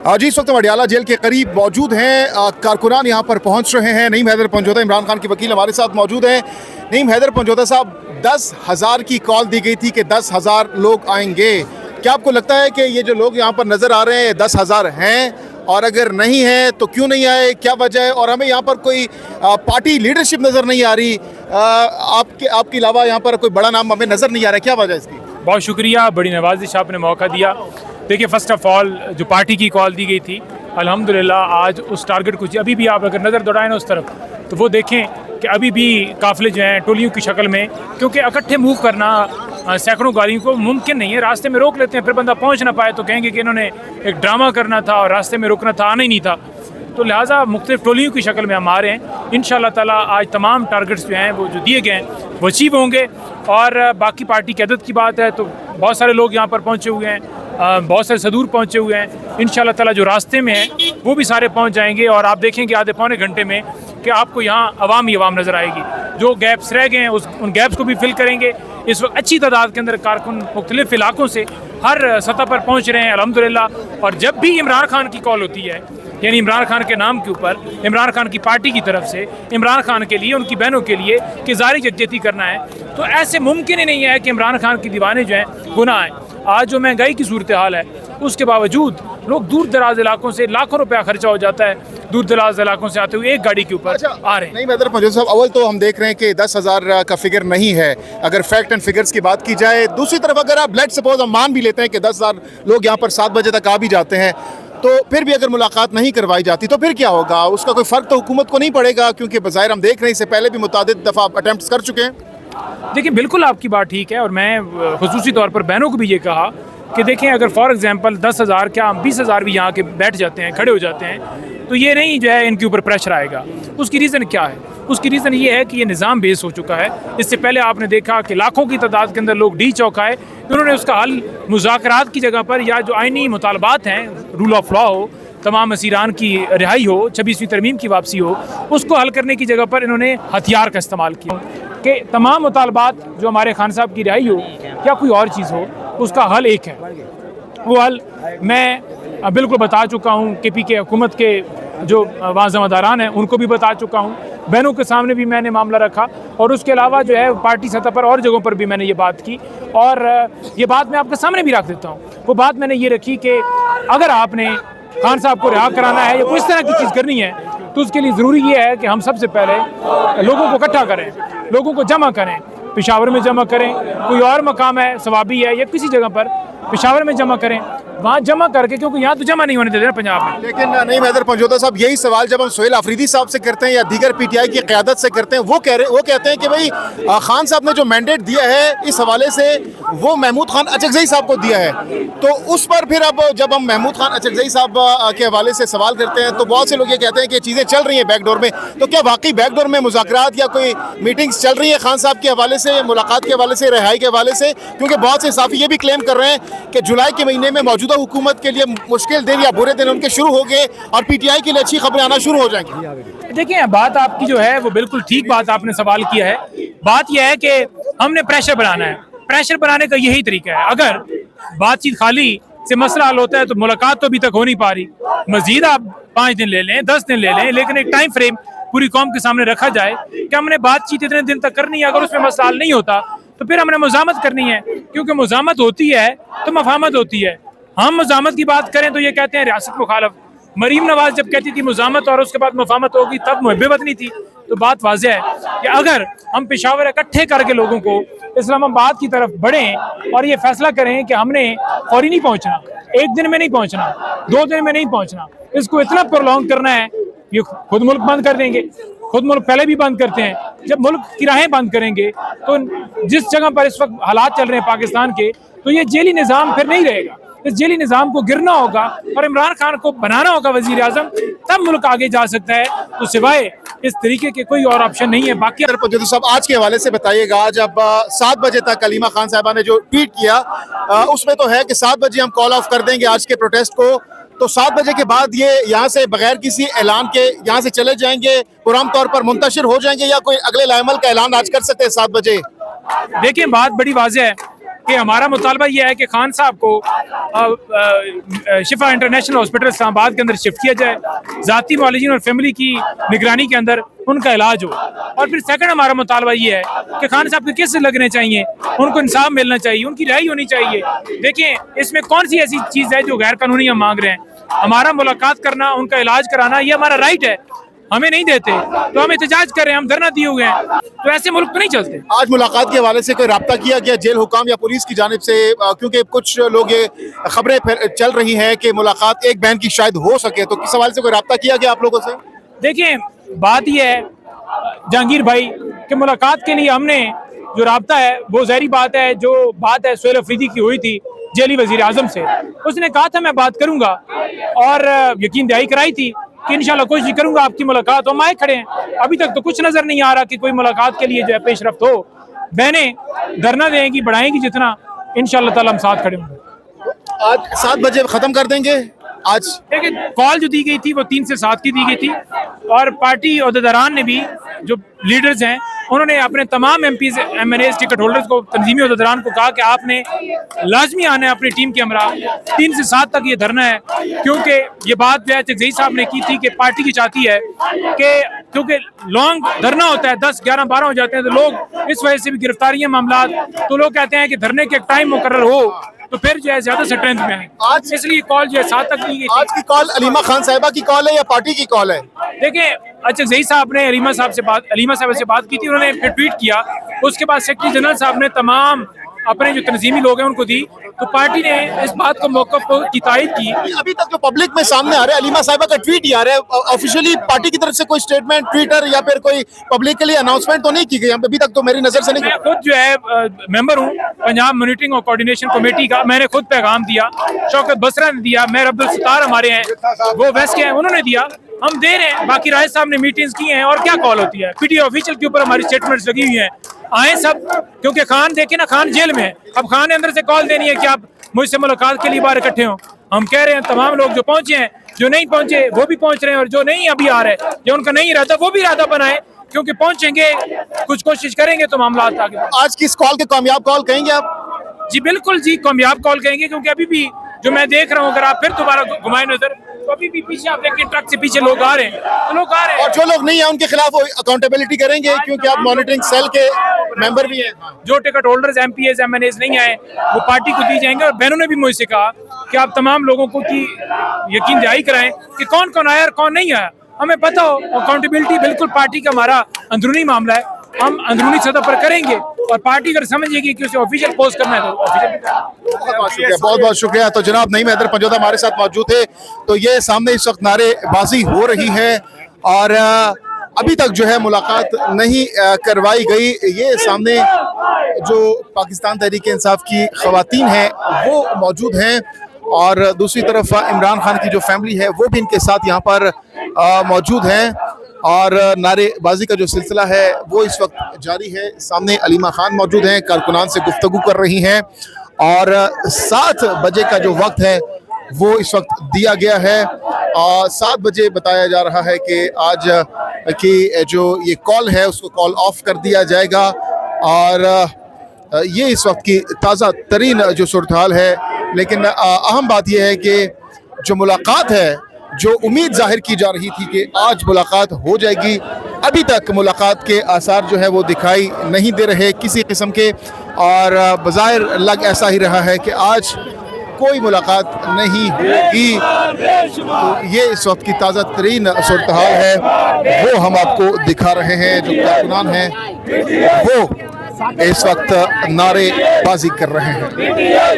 जी इस वक्त अडियाला जेल के करीब मौजूद हैं। कारकुनान यहाँ पर पहुँच रहे हैं। नईम हैदर पंजोता, इमरान खान के वकील हमारे साथ मौजूद हैं। नईम हैदर पंजोता साहब, 10,000 की कॉल दी गई थी कि 10,000 लोग आएंगे। क्या आपको लगता है कि ये जो लोग यहाँ पर नज़र आ रहे हैं 10,000 हैं, और अगर नहीं है तो क्यों नहीं आए, क्या वजह है? और हमें यहाँ पर कोई पार्टी लीडरशिप नज़र नहीं आ रही, आपके अलावा यहाँ पर कोई बड़ा नाम हमें नज़र नहीं आ रहा है, क्या वजह है इसकी? बहुत शुक्रिया, बड़ी नवाजिश आपने मौका दिया। देखिए, फ़र्स्ट ऑफ़ ऑल जो पार्टी की कॉल दी गई थी, अल्हम्दुलिल्लाह आज उस टारगेट को, अभी भी आप अगर नज़र दौड़ाएं ना उस तरफ, तो वो देखें कि अभी भी काफ़िले जो हैं टोलियों की शक्ल में, क्योंकि इकट्ठे मूव करना सैकड़ों गाड़ियों को मुमकिन नहीं है। रास्ते में रोक लेते हैं, फिर बंदा पहुँच ना पाए तो कहेंगे कि इन्होंने एक ड्रामा करना था और रास्ते में रुकना था, आना ही नहीं था। तो लिहाजा मुख्तलिफ टोलियों की शक्ल में हम आ रहे हैं। इंशाअल्लाह ताला आज तमाम टारगेट्स जो हैं वो जो दिए गए हैं वो अचीव होंगे। और बाकी पार्टी की अदद की बात है तो बहुत सारे लोग यहाँ पर पहुँचे हुए हैं, बहुत सारे सदूर पहुँचे हुए हैं। इंशाअल्लाह ताला जो रास्ते में हैं वो भी सारे पहुँच जाएंगे और आप देखेंगे आधे पौने घंटे में कि आपको यहाँ अवाम ही अवाम नज़र आएगी। जो गैप्स रह गए हैं उन गैप्स को भी फिल करेंगे। इस वक्त अच्छी तादाद के अंदर कारकुन मुख्तलिफ इलाकों से हर सतह पर पहुँच रहे हैं अल्हम्दुलिल्लाह। और जब भी इमरान खान की कॉल होती है, यानी इमरान खान के नाम के ऊपर, इमरान खान की पार्टी की तरफ से इमरान खान के लिए, उनकी बहनों के लिए कि ज़ारी यकजहती करना है, तो ऐसे मुमकिन ही नहीं है कि इमरान खान की दीवाने जो हैं गुनाह हैं। आज जो महंगाई की सूरत हाल है उसके बावजूद लोग दूर दराज इलाकों से लाखों रुपया खर्चा हो जाता है, दूर दराज इलाकों से आते हुए एक गाड़ी के ऊपर आ रहे हैं। नहीं हैदर पंजोता साहब, अव्वल तो हम देख रहे हैं कि 10,000 का फिगर नहीं है अगर फैक्ट एंड फिगर्स की बात की जाए। दूसरी तरफ अगर आप लेट्स सपोज हम मान भी लेते हैं कि 10,000 लोग यहाँ पर 7 बजे तक आ भी जाते हैं, तो फिर भी अगर मुलाकात नहीं करवाई जाती तो फिर क्या होगा? उसका कोई फ़र्क तो हुकूमत को नहीं पड़ेगा, क्योंकि बज़ाहिर हम देख रहे हैं इससे पहले भी मुतादिद दफ़ा अटैम्प्ट्स कर चुके हैं। देखिए, बिल्कुल आपकी बात ठीक है और मैं खुसूसी तौर पर बहनों को भी ये कहा कि देखें, अगर फॉर एग्जांपल 10,000 क्या 20,000 भी यहाँ के बैठ जाते हैं, खड़े हो जाते हैं, तो ये नहीं जो है इनके ऊपर प्रेशर आएगा। उसकी रीज़न क्या है? उसकी रीज़न ये है कि ये निज़ाम बेस हो चुका है। इससे पहले आपने देखा कि लाखों की तादाद के अंदर लोग डी चौंकाए, उन्होंने उसका हल मुज़ाकरात की जगह पर, या जो आइनी मुतालबात हैं, रूल ऑफ लॉ हो, तमाम असीरान की रिहाई हो, 26वीं तरमीम की वापसी हो, उसको हल करने की जगह पर इन्होंने हथियार का इस्तेमाल किया कि तमाम मुतालबात जो हमारे खान साहब की रिहाई हो या कोई और चीज़ हो, उसका हल एक है। वो हल मैं बिल्कुल बता चुका हूँ, KP के हुकूमत के जो वहाँ ज़िम्मेदारान हैं उनको भी बता चुका हूँ, बहनों के सामने भी मैंने मामला रखा, और उसके अलावा जो है पार्टी सतह पर और जगहों पर भी मैंने ये बात की। और ये बात मैं आपके सामने भी रख देता हूँ। वो बात मैंने ये रखी कि अगर आपने खान साहब को रिहा कराना है या कोई इस तरह की चीज़ करनी है, तो उसके लिए ज़रूरी ये है कि हम सबसे पहले लोगों को इकट्ठा करें, लोगों को जमा करें। पेशावर में जमा करें, कोई और मकाम है सवाबी है या किसी जगह पर पेशावर में जमा करें, वहाँ जमा करके, क्योंकि यहाँ तो जमा नहीं होने देते ना पंजाब में। लेकिन नहीं हैदर पंजोता साहब, यही सवाल जब हम सोहेल आफरीदी साहब से करते हैं या दीगर PTI की क़यादत से करते हैं, वो कहते हैं कि भाई खान साहब ने जो मैंडेट दिया है इस हवाले से वो महमूद खान अचकज़ई साहब को दिया है। तो उस पर फिर अब जब हम महमूद खान अचकज़ई साहब के हवाले से सवाल करते हैं तो बहुत से लोग ये कहते हैं कि चीज़ें चल रही हैं बैकडोर में। तो क्या वाकई बैकडोर में मुज़ाकरात या कोई मीटिंग्स चल रही है खान साहब के हवाले से, मुलाकात के हवाले से, रिहाई के हवाले से? क्योंकि बहुत से साफ़ी ये भी क्लेम कर रहे हैं कि जुलाई के महीने में मौजूदा हुकूमत के लिए मुश्किल दिन या बुरे दिन उनके शुरू हो गए और PTI के लिए अच्छी खबरें आना शुरू हो जाएंगी। देखिए, बात आपकी जो है वो बिल्कुल ठीक बात आपने सवाल किया है। बात यह है कि हमने प्रेशर बनाना है। प्रेशर बनाने का यही तरीका है। अगर बातचीत खाली से मसला हल होता है तो मुलाकात तो अभी तक हो नहीं पा रही। मजीद आप 5 दिन ले लें, 10 दिन ले लें, लेकिन एक टाइम फ्रेम पूरी कौम के सामने रखा जाए कि हमने बातचीत इतने दिन तक करनी है। अगर उसमें मसला हल नहीं होता तो फिर हमने मुज़ामत करनी है, क्योंकि मुज़ामत होती है तो मफाहमत होती है। हम मुज़ामत की बात करें तो ये कहते हैं रियासत मुखालफ। मरीम नवाज जब कहती थी मुज़ामत और उसके बाद मफाहमत होगी, तब मुहब्बत नहीं थी। तो बात वाज़ेह है कि अगर हम पेशावर इकट्ठे करके लोगों को इस्लामाबाद की तरफ बढ़ें और ये फैसला करें कि हमने फौरी नहीं पहुँचना, 1 दिन में नहीं पहुँचना, 2 दिन में नहीं पहुँचना, इसको इतना प्रोलॉन्ग करना है, ये खुद मुल्क बंद कर देंगे। खुद मुल्क पहले भी बंद करते हैं। जब मुल्क की राहें बंद करेंगे तो जिस जगह पर इस वक्त हालात चल रहे हैं पाकिस्तान के, तो ये जेली निज़ाम फिर नहीं रहेगा। इस जेली निज़ाम को गिरना होगा और इमरान खान को बनाना होगा वज़ीर आज़म, तब मुल्क आगे जा सकता है। तो सिवाय इस तरीके के कोई और ऑप्शन नहीं है। बाकी पंजोता साहब, आज के हवाले से बताइएगा। आज अब 7 बजे तक कलीमा खान साहबा ने जो ट्वीट किया उसमें तो है कि 7 बजे हम कॉल ऑफ कर देंगे आज के प्रोटेस्ट को, तो 7 बजे के बाद ये यहाँ से बगैर किसी ऐलान के यहाँ से चले जाएंगे, पुरअमन तौर पर मुंतशिर हो जाएंगे, या कोई अगले लाइमल का ऐलान आज कर सकते हैं 7 बजे? देखिए, बात बड़ी वाज़ेह है कि हमारा मुतालबा ये है कि खान साहब को शिफा इंटरनेशनल हॉस्पिटल इस्लामाबाद के अंदर शिफ्ट किया जाए, ज़ाती मुआलिजीन और फैमिली की निगरानी के अंदर उनका इलाज हो। और फिर सेकंड हमारा मुतालबा ये है कि खान साहब के केस लगने चाहिए, उनको इंसाफ मिलना चाहिए, उनकी रिहाई होनी चाहिए। देखें इसमें कौन सी ऐसी चीज़ है जो गैर कानूनी हम मांग रहे हैं? हमारा मुलाकात करना, उनका इलाज कराना, ये हमारा राइट है। हमें नहीं देते तो हम एहतजाज कर रहे हैं, हम धरना दिए हुए हैं, तो ऐसे मुल्क तो नहीं चलते। आज मुलाकात के हवाले से कोई राब्ता किया गया जेल हुकाम या पुलिस की जानिब से? क्योंकि कुछ लोग ये खबरें चल रही हैं कि मुलाकात एक बहन की शायद हो सके, तो किस हवाले से कोई राब्ता किया गया आप लोगों से? देखिए बात यह है जहांगीर भाई कि मुलाकात के लिए हमने जो राब्ता है वो ज़ाहिरी बात है, जो बात है सोहेल अफरीदी की हुई थी जेली वजीर आजम से, उसने कहा था मैं बात करूंगा और यकीन दहाई कराई थी कि इंशाल्लाह कोशिश करूंगा आपकी मुलाकात। हम आए खड़े हैं, अभी तक तो कुछ नजर नहीं आ रहा कि कोई मुलाकात के लिए जो है पेशरफ्त हो। बहनें धरना देंगी, बढ़ाएंगी जितना, इंशाल्लाह ताला हम साथ खड़े होंगे। आज 7 बजे खत्म कर देंगे। आज देखिए कॉल जो दी गई थी वो 3 से 7 की दी गई थी और पार्टी अहदेदारान ने भी, जो लीडर्स हैं, उन्होंने अपने तमाम MPs MNAs टिकट होल्डर्स को, तंजीमी अहदेदारान को कहा कि आपने लाजमी आना है अपनी टीम के हमरा। 3 से 7 तक ये धरना है, क्योंकि ये बात जो है चकजई साहब ने की थी कि पार्टी की चाहती है कि क्योंकि लॉन्ग धरना होता है, 10, 11, 12 हो जाते हैं, तो लोग इस वजह से भी गिरफ्तारियां मामला, तो लोग कहते हैं कि धरने के एक टाइम मुकर्रर हो तो फिर जो है ज्यादा स्ट्रेंथ में है। आज इसलिए कॉल जो है 7 तक दी गई। आज की कॉल अलीमा खान साहिबा की कॉल है या पार्टी की कॉल है? देखिए चकजई साहब ने अलीमा साहब से बात की थी, उन्होंने फिर ट्वीट किया, उसके बाद सेक्रेटरी जनरल साहब ने तमाम अपने जो तंजीमी लोग हैं उनको दी, तो पार्टी ने इस बात को मौक़िफ़ की तायद की। अभी तक जो पब्लिक में सामने आ रहा है अलीमा साहिबा का ट्वीट ही आ रहा है, ऑफिशियली पार्टी की तरफ से कोई स्टेटमेंट, ट्विटर या फिर कोई पब्लिकली अनाउंसमेंट तो नहीं की गई अभी तक, तो मेरी नजर से नहीं। मैं खुद जो है मेंबर हूँ पंजाब मॉनिटरिंग और कोऑर्डिनेशन कमेटी का, मैंने खुद पैगाम दिया, शौकत बसरा ने दिया, मेहर अब्दुल सत्तार हमारे हैं वो वेस्ट के हैं, उन्होंने दिया, हम दे रहे हैं। बाकी राय साहब ने मीटिंग्स की हैं, और क्या कॉल होती है, PTI ऑफिशियल के ऊपर हमारी स्टेटमेंट्स लगी हुई हैं, आए सब, क्योंकि खान देखे ना, खान जेल में है, अब खान ने अंदर से कॉल देनी है कि आप मुझसे मुलाकात के लिए बाहर इकट्ठे हों। हम कह रहे हैं तमाम लोग जो पहुंचे हैं, जो नहीं पहुंचे वो भी पहुंच रहे हैं, और जो नहीं अभी आ रहे हैं, जो उनका नहीं इरादा वो भी इरादा बनाए, क्योंकि पहुंचेंगे, कुछ कोशिश करेंगे तो मामला आगे। आज की इस कॉल के कामयाब कॉल कहेंगे आप? जी बिल्कुल जी, कामयाब कॉल कहेंगे, क्योंकि अभी भी जो मैं देख रहा हूँ, अगर आप फिर दोबारा घुमाए नजर, तो अभी भी पीछे आप देखें ट्रक से पीछे लोग आ रहे हैं, तो लोग आ रहे हैं, और जो लोग नहीं है उनके खिलाफ अकाउंटेबिलिटी करेंगे, क्योंकि आप मॉनिटरिंग सेल के मेंबर भी हैं। जो टिकट होल्डर्स MPs MNAs नहीं आए वो पार्टी को दी जाएंगे। और बहनों ने भी मुझसे कहा कि आप तमाम लोगों को की यकीन दहाई कराएं कि कौन कौन आया और कौन नहीं आया, हमें पता हो। अकाउंटेबिलिटी बिल्कुल पार्टी का हमारा अंदरूनी मामला है, हम अंदरूनी सतह पर करेंगे, और पार्टी अगर समझेगी कि उसे ऑफिशियल पोस्ट करना है तो ऑफिशियल। बहुत बहुत शुक्रिया। तो जनाब नईम हैदर पंजोदा हमारे साथ मौजूद थे। तो ये सामने इस वक्त नारेबाजी हो रही है और अभी तक जो है मुलाकात नहीं करवाई गई। ये सामने जो पाकिस्तान तहरीक इंसाफ की ख़वातीन हैं वो मौजूद हैं, और दूसरी तरफ इमरान खान की जो फैमिली है वो भी इनके साथ यहाँ पर मौजूद हैं, और नारेबाजी का जो सिलसिला है वो इस वक्त जारी है। सामने अलीमा खान मौजूद हैं, कारकुनान से गुफ्तगू कर रही हैं, और 7 बजे का जो वक्त है वो इस वक्त दिया गया है, और 7 बजे बताया जा रहा है कि आज की जो ये कॉल है उसको कॉल ऑफ कर दिया जाएगा। और ये इस वक्त की ताज़ा तरीन जो सूरत हाल है। लेकिन अहम बात यह है कि जो मुलाकात है, जो उम्मीद जाहिर की जा रही थी कि आज मुलाकात हो जाएगी, अभी तक मुलाकात के आसार जो है वो दिखाई नहीं दे रहे किसी किस्म के, और बज़ाहिर लग ऐसा ही रहा है कि आज कोई मुलाकात नहीं होगी। तो ये इस वक्त की ताज़ा तरीन सूरत हाल है, वो हम आपको दिखा रहे हैं। जो कारकुनान हैं वो इस वक्त नारेबाजी कर रहे हैं।